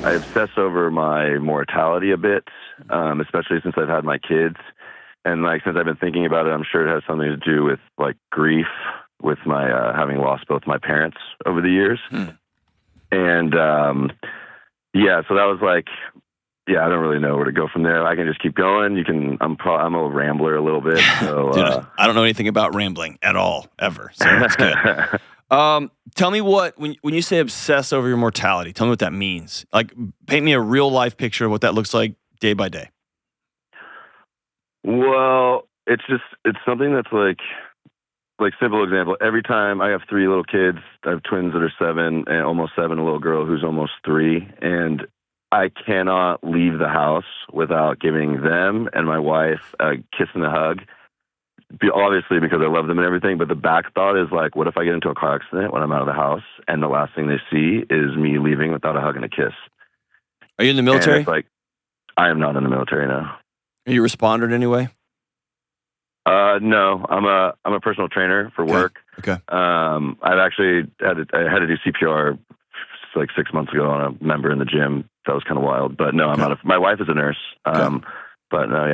I obsess over my mortality a bit, especially since I've had my kids. And like, since I've been thinking about it, I'm sure it has something to do with like grief with my, having lost both my parents over the years. And, yeah, so that was like, yeah, I don't really know where to go from there. I can just keep going. I'm a rambler a little bit. So, dude, I don't know anything about rambling at all, ever. So that's good. Tell me when you say obsess over your mortality, tell me what that means. Like, paint me a real life picture of what that looks like day by day. Well, it's something that's like simple example. Every time I have 3 little kids, I have twins that are 7 and almost 7, a little girl who's almost 3. And I cannot leave the house without giving them and my wife a kiss and a hug. Obviously, because I love them and everything, but the back thought is like, what if I get into a car accident when I'm out of the house and the last thing they see is me leaving without a hug and a kiss? Are you in the military? It's like, I am not in the military now. Are you a responder in any way? No, I'm a personal trainer for work. Okay. I've actually I had to do CPR like 6 months ago on a member in the gym. That was kind of wild, but no, I'm not. My wife is a nurse. But no,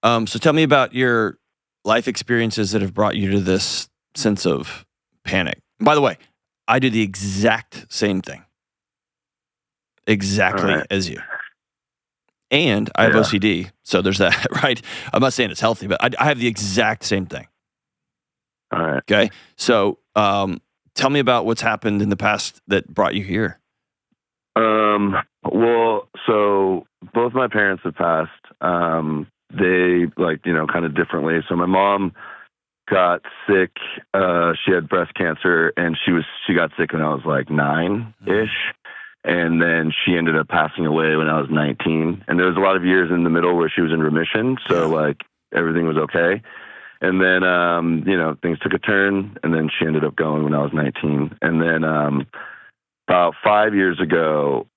yeah. So tell me about your life experiences that have brought you to this sense of panic. By the way, I do the exact same thing. Exactly as you. And I have OCD, so there's that, right? I'm not saying it's healthy, but I have the exact same thing. All right. Okay? So tell me about what's happened in the past that brought you here. Well, so both my parents have passed. They kind of differently. So my mom got sick. She had breast cancer, and she got sick when I was like 9-ish. And then she ended up passing away when I was 19. And there was a lot of years in the middle where she was in remission. So like everything was okay. And then, things took a turn, and then she ended up going when I was 19. And then, about 5 years ago,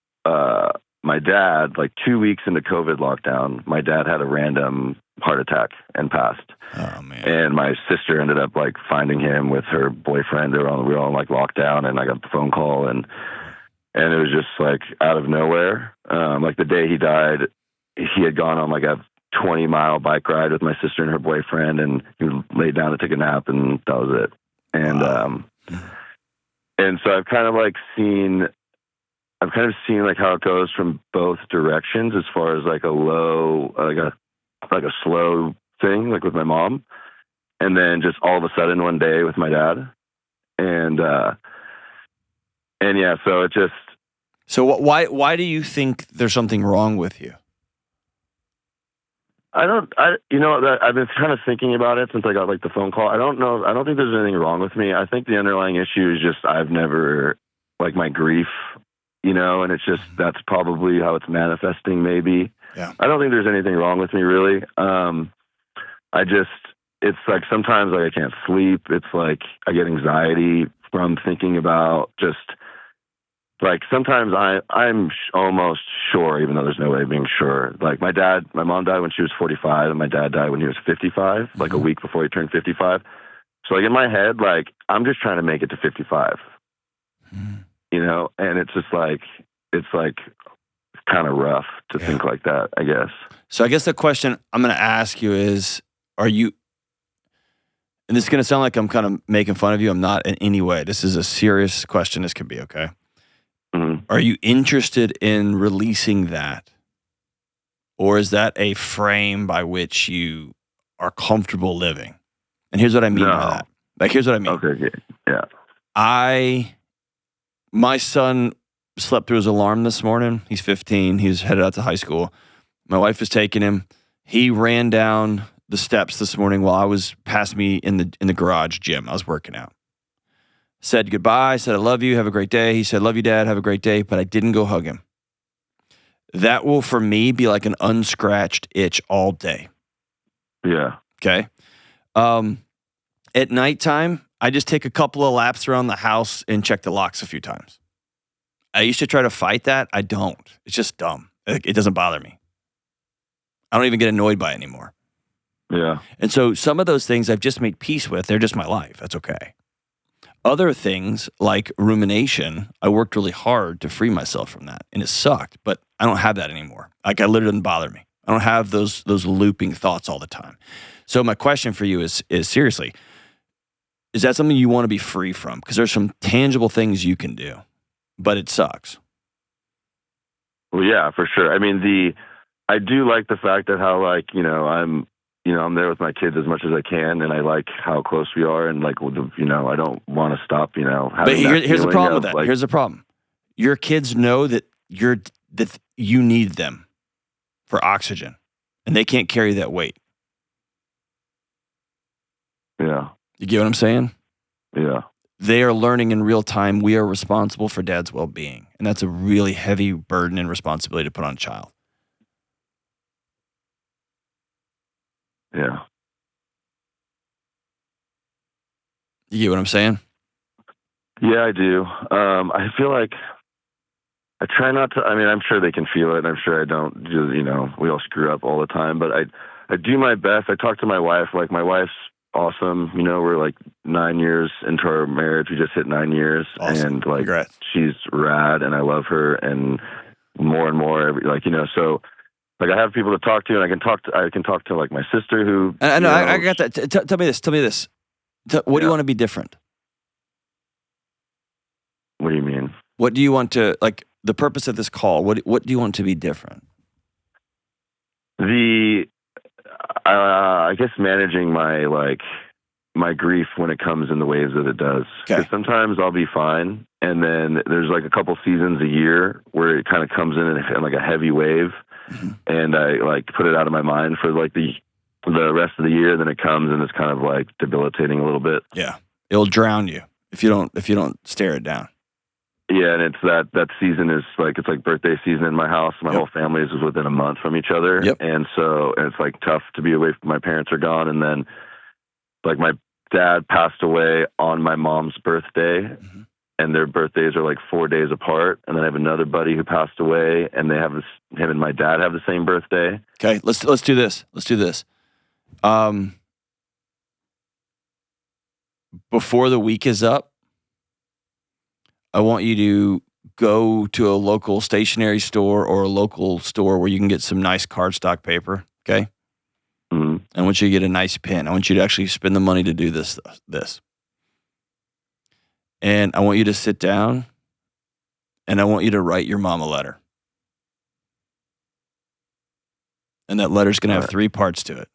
my dad, like 2 weeks into COVID lockdown, my dad had a random heart attack and passed. Oh man! And my sister ended up like finding him with her boyfriend. We were all like lockdown, and I got the phone call, and it was just like out of nowhere. Like the day he died, he had gone on like a 20-mile bike ride with my sister and her boyfriend, and he laid down to take a nap, and that was it. And and so I've kind of seen like how it goes from both directions as far as like a low, like a slow thing, like with my mom, and then just all of a sudden one day with my dad, and yeah, so it just. So why do you think there's something wrong with you? I've been kind of thinking about it since I got like the phone call. I don't know. I don't think there's anything wrong with me. I think the underlying issue is just I've never, like, my grief, and it's just, that's probably how it's manifesting maybe. Yeah. I don't think there's anything wrong with me really. It's like sometimes like I can't sleep. It's like I get anxiety from thinking about just like sometimes I'm almost sure, even though there's no way of being sure. Like my mom died when she was 45 and my dad died when he was 55, like a week before he turned 55. So like in my head, like I'm just trying to make it to 55, and it's just like, it's like kind of rough to think like that, I guess. So I guess the question I'm going to ask you is, are you, and this is going to sound like I'm kind of making fun of you. I'm not in any way. This is a serious question. This could be okay. Mm-hmm. Are you interested in releasing that? Or is that a frame by which you are comfortable living? And here's what I mean by that. Like, here's what I mean. Okay, yeah. My son slept through his alarm this morning. He's 15. He's headed out to high school. My wife was taking him. He ran down the steps this morning while I was past me in the garage gym. I was working out. Said goodbye, said, I love you, have a great day. He said, love you, Dad, have a great day, but I didn't go hug him. That will, for me, be like an unscratched itch all day. Yeah. Okay? At nighttime, I just take a couple of laps around the house and check the locks a few times. I used to try to fight that. I don't. It's just dumb. It doesn't bother me. I don't even get annoyed by it anymore. Yeah. And so some of those things I've just made peace with. They're just my life. That's okay. Other things like rumination, I worked really hard to free myself from that, and it sucked, but I don't have that anymore. Like, it literally doesn't bother me. I don't have those looping thoughts all the time. So my question for you is seriously, is that something you want to be free from? Because there's some tangible things you can do, but it sucks. Well, yeah, for sure. I mean, I do like the fact that how, like, I'm there with my kids as much as I can, and I like how close we are, and like, I don't want to stop, having But here's the problem with that. Like, here's the problem. Your kids know that you need them for oxygen, and they can't carry that weight. Yeah. You get what I'm saying? Yeah. They are learning in real time. We are responsible for dad's well-being, and that's a really heavy burden and responsibility to put on a child. Yeah. You get what I'm saying? Yeah, I do. I feel like I try not to. I mean, I'm sure they can feel it, and I'm sure I don't. Just, we all screw up all the time, but I do my best. I talk to my wife. Like, my wife's awesome. We're like 9 years into our marriage. We just hit 9 years, awesome. and like, Congrats. She's rad, and I love her, and more and more. So. Like, I have people to talk to, and I can talk to like my sister who. I know. I got that. Tell me this. What do you want to be different? What do you mean? What do you want to, like, the purpose of this call? What do you want to be different? I guess managing my grief when it comes in the waves that it does. Because sometimes I'll be fine, and then there's like a couple seasons a year where it kind of comes in like a heavy wave, and I like put it out of my mind for like the rest of the year. Then it comes, and it's kind of like debilitating a little bit. Yeah, it'll drown you if you don't stare it down. Yeah, and it's that season is like, it's like birthday season in my house. My whole family is within a month from each other, and so it's like tough to be away from my parents are gone, and then like my dad passed away on my mom's birthday, and their birthdays are like 4 days apart. And then I have another buddy who passed away, and him and my dad have the same birthday. Okay, let's do this. Before the week is up, I want you to go to a local stationery store or a local store where you can get some nice cardstock paper, okay? Mm-hmm. I want you to get a nice pen. I want you to actually spend the money to do this. And I want you to sit down, and I want you to write your mom a letter. And that letter's going to have 3 parts to it.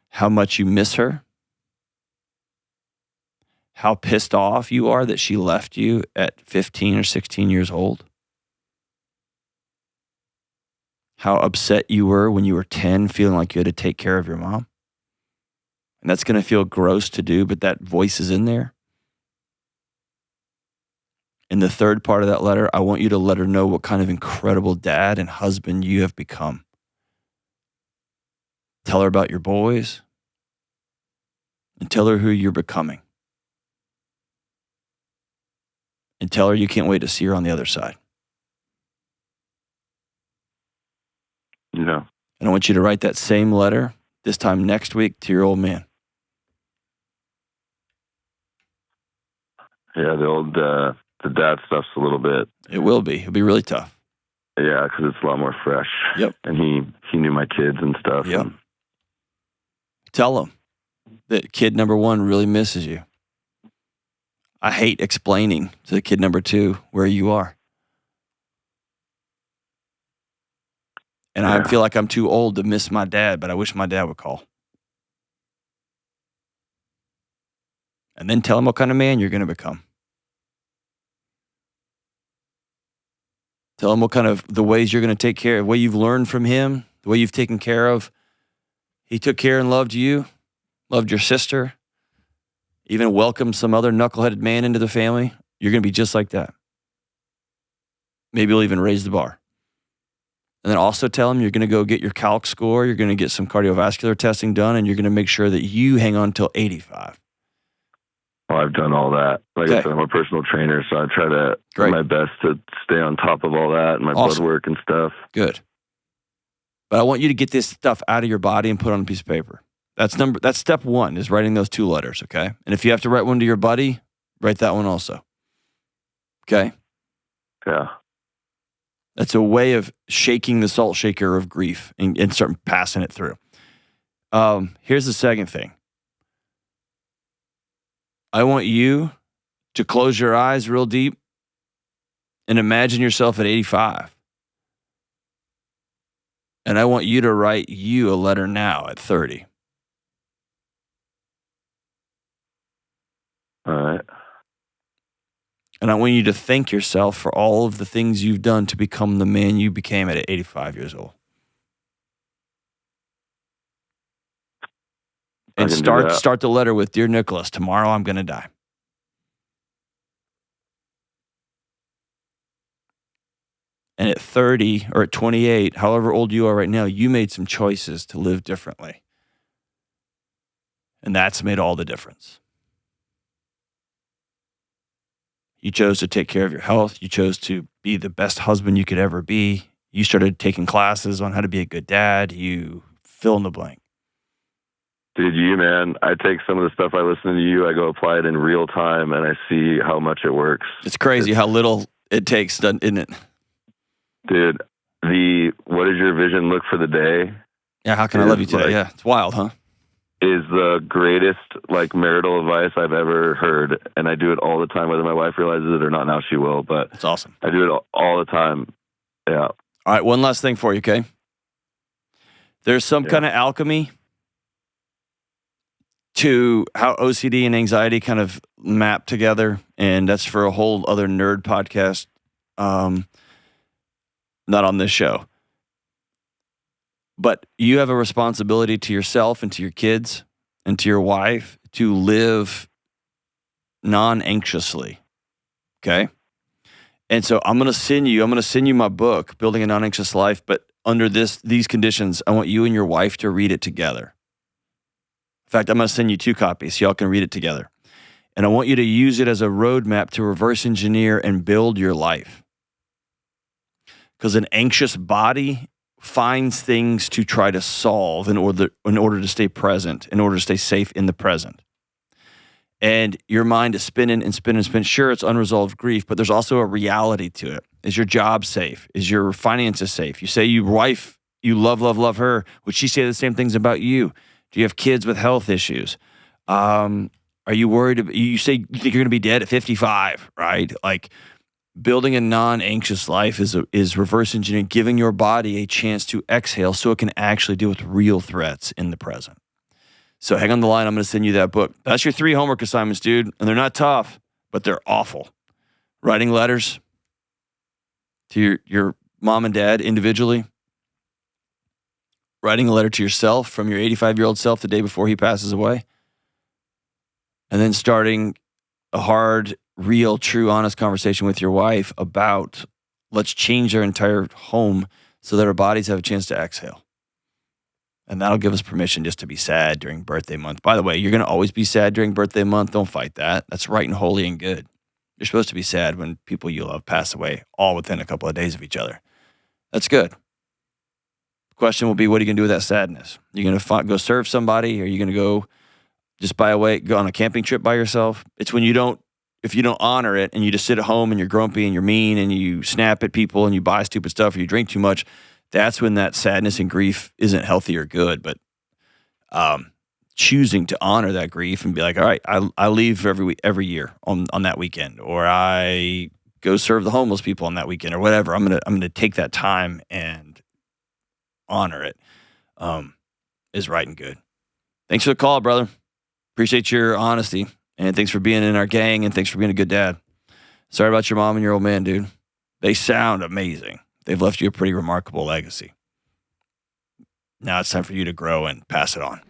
How much you miss her, how pissed off you are that she left you at 15 or 16 years old, how upset you were when you were 10 feeling like you had to take care of your mom. And that's going to feel gross to do, but that voice is in there. In the 3rd part of that letter, I want you to let her know what kind of incredible dad and husband you have become. Tell her about your boys, and tell her who you're becoming. And tell her you can't wait to see her on the other side. Yeah. And I want you to write that same letter, this time next week, to your old man. Yeah, the dad stuff's a little bit. It will be. It'll be really tough. Yeah, because it's a lot more fresh. Yep. And he knew my kids and stuff. Yep. Tell him that kid number 1 really misses you. I hate explaining to the kid number 2 where you are. And I feel like I'm too old to miss my dad, but I wish my dad would call. And then tell him what kind of man you're going to become. Tell him what kind of, the ways you're going to take care of, the way you've learned from him, the way you've taken care of. He took care and loved you, loved your sister, even welcomed some other knuckleheaded man into the family. You're going to be just like that. Maybe you'll even raise the bar. And then also tell him you're going to go get your calc score, you're going to get some cardiovascular testing done, and you're going to make sure that you hang on till 85. Well, I've done all that. Like I said, I'm a personal trainer, so I try to do my best to stay on top of all that and my blood work and stuff. Good. But I want you to get this stuff out of your body and put it on a piece of paper. That's step 1, is writing those 2 letters, okay? And if you have to write one to your buddy, Write that one also. Okay? Yeah. That's a way of shaking the salt shaker of grief and start passing it through. Here's the second thing. I want you to close your eyes real deep and imagine yourself at 85. And I want you to write you a letter now at 30. All right. And I want you to thank yourself for all of the things you've done to become the man you became at 85 years old. And start the letter with, Dear Nicholas, tomorrow I'm going to die. And at 30 or at 28, however old you are right now, you made some choices to live differently. And that's made all the difference. You chose to take care of your health. You chose to be the best husband you could ever be. You started taking classes on how to be a good dad. You fill in the blank. Dude, man, I take some of the stuff I listen to you, I go apply it in real time, and I see how much it works. It's crazy how little it takes, isn't it? Dude, what does your vision look for the day? Yeah, how can I love you today? Yeah, it's wild, huh? Is the greatest marital advice I've ever heard, and I do it all the time, whether my wife realizes it or not. Now she will, but it's awesome. I do it all the time. Yeah. All right, one last thing for you, okay? There's some kind of alchemy to how OCD and anxiety kind of map together, and that's for a whole other nerd podcast, not on this show. But you have a responsibility to yourself and to your kids and to your wife to live non-anxiously, okay? And so I'm going to send you my book, Building a Non-Anxious Life, but under these conditions, I want you and your wife to read it together. In fact, I'm going to send you 2 copies so y'all can read it together. And I want you to use it as a roadmap to reverse engineer and build your life. Because an anxious body finds things to try to solve in order to stay present, in order to stay safe in the present. And your mind is spinning and spinning and spinning. Sure, it's unresolved grief, but there's also a reality to it. Is your job safe? Is your finances safe? You say your wife, you love her. Would she say the same things about you? Do you have kids with health issues? Are you worried? You say you think you're going to be dead at 55, right? Like, building a non-anxious life is reverse engineering, giving your body a chance to exhale so it can actually deal with real threats in the present. So hang on the line. I'm going to send you that book. That's your 3 homework assignments, dude. And they're not tough, but they're awful. Writing letters to your mom and dad individually. Writing a letter to yourself from your 85-year-old self the day before he passes away. And then starting a hard, real, true, honest conversation with your wife about let's change our entire home so that our bodies have a chance to exhale. And that'll give us permission just to be sad during birthday month. By the way, you're going to always be sad during birthday month. Don't fight that. That's right and holy and good. You're supposed to be sad when people you love pass away, all within a couple of days of each other. That's good. The question will be, what are you going to do with that sadness? Are you going to go serve somebody? Or are you going to go just go on a camping trip by yourself? It's when if you don't honor it and you just sit at home and you're grumpy and you're mean and you snap at people and you buy stupid stuff or you drink too much, that's when that sadness and grief isn't healthy or good. But choosing to honor that grief and be like, all right, I leave every year on that weekend, or I go serve the homeless people on that weekend, or whatever. I'm gonna take that time and honor it. Is right and good. Thanks for the call, brother. Appreciate your honesty, and thanks for being in our gang, and thanks for being a good dad. Sorry about your mom and your old man, dude. They sound amazing. They've left you a pretty remarkable legacy. Now it's time for you to grow and pass it on.